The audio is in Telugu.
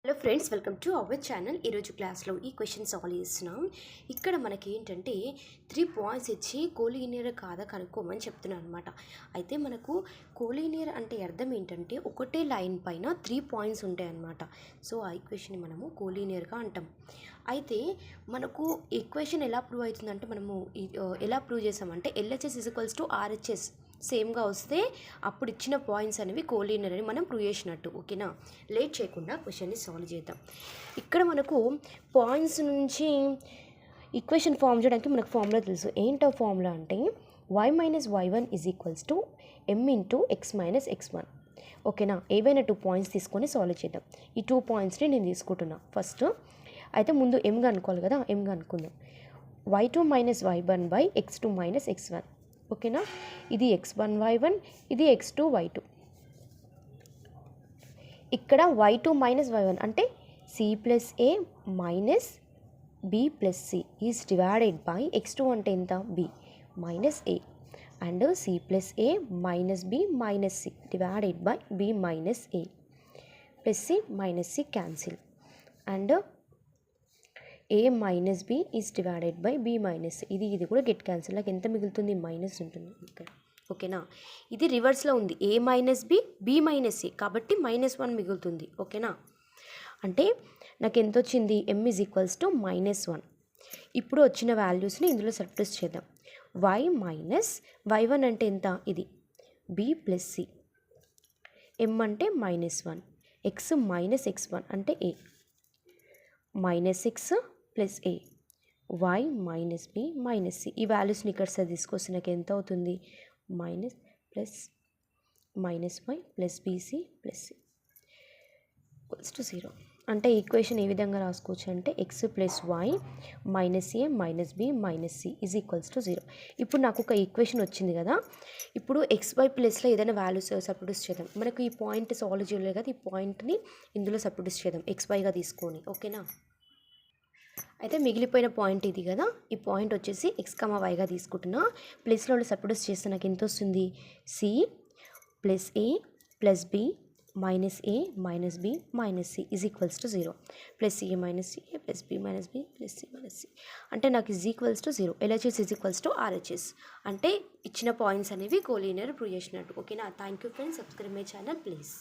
Hello friends, welcome to our channel. ఈరోజు క్లాస్లో ఈ క్వశ్చన్ సాల్వ్ చేస్తున్నాం. ఇక్కడ మనకి ఏంటంటే 3 పాయింట్స్ ఇచ్చి కోలీనియర్ కాదా కనుక్కోమని చెప్తున్నాను అనమాట. అయితే మనకు కోలీనియర్ అంటే అర్థం ఏంటంటే ఒకటే లైన్ పైన 3 పాయింట్స్ ఉంటాయి అన్నమాట. సో ఆ ఈక్వేషన్ని మనము కోలీనియర్గా అంటాం. అయితే మనకు ఈక్వేషన్ ఎలా ప్రూవ్ అవుతుందంటే మనము ఎలా ప్రూవ్ చేసామంటే LHS = RHS సేమ్గా వస్తే అప్పుడు ఇచ్చిన పాయింట్స్ అనేవి కోలీనియర్ అని మనం ప్రూవ్ చేసినట్టు. ఓకేనా, లేట్ చేయకుండా క్వశ్చన్ని సాల్వ్ చేద్దాం. ఇక్కడ మనకు పాయింట్స్ నుంచి ఈక్వేషన్ ఫామ్ చేయడానికి మనకు ఫార్ములా తెలుసు. ఏంటో ఫార్ములా అంటే y - y1 = m × x - x1. ఓకేనా, ఏవైనా 2 పాయింట్స్ తీసుకొని సాల్వ్ చేద్దాం. ఈ 2 పాయింట్స్ని నేను తీసుకుంటున్నా ఫస్ట్. అయితే ముందు m అనుకోవాలి కదా, m అనుకుందాం. y2 - y1 / x2 - x1. ఓకేనా, ఇది x1 y1, ఇది x2 y2. ఇక్కడ y2 - y1 అంటే c + a - b + c is divided by x2 అంటే ఎంత b - a and c + a - b - c divided by b - a plus c - c cancel and a - b is divided by b - c. ఇది కూడా గెట్ క్యాన్సిల్. నాకు ఎంత మిగులుతుంది? మైనస్ ఉంటుంది ఇక్కడ. ఓకేనా, ఇది రివర్స్లో ఉంది. a - b b - c కాబట్టి -1 మిగులుతుంది. ఓకేనా, అంటే నాకు ఎంత వచ్చింది? m = -1. ఇప్పుడు వచ్చిన వాల్యూస్ని ఇందులో సబ్స్టిట్యూట్ చేద్దాం. y - y1 అంటే ఎంత? ఇది b + c. m అంటే -1. x - x1 అంటే a -x + a y - b - c. ఈ వాల్యూస్ని ఇక్కడ సార్ తీసుకొస్తే నాకు ఎంత అవుతుంది? -y + bc + c = 0. అంటే ఈక్వేషన్ ఏ విధంగా రాసుకోవచ్చు అంటే x + y - a - b - c = 0. ఇప్పుడు నాకు ఒక ఈక్వేషన్ వచ్చింది కదా. ఇప్పుడు xy ప్లస్లో ఏదైనా వాల్యూస్ సబ్స్టిట్యూట్ చేద్దాం. మనకు ఈ పాయింట్ సాల్వ్ చేయలేదు కదా, ఈ పాయింట్ని ఇందులో సబ్స్టిట్యూట్ చేద్దాం xyగా తీసుకొని. ఓకేనా, అయితే మిగిలిపోయిన పాయింట్ ఇది కదా, ఈ పాయింట్ వచ్చేసి x, yగా తీసుకుంటున్నా. ప్లేస్లో సబ్స్టిట్యూట్ చేస్తే నాకు ఎంత వస్తుంది? c + a + b - a - b - c = 0. Plus a - c plus b - b plus c - c అంటే నాకు = 0. LHS = RHS అంటే ఇచ్చిన పాయింట్స్ అనేవి కోలీనియర్ ప్రూవ్ చేసినట్టు. ఓకేనా, thank you friends. Subscribe my channel please.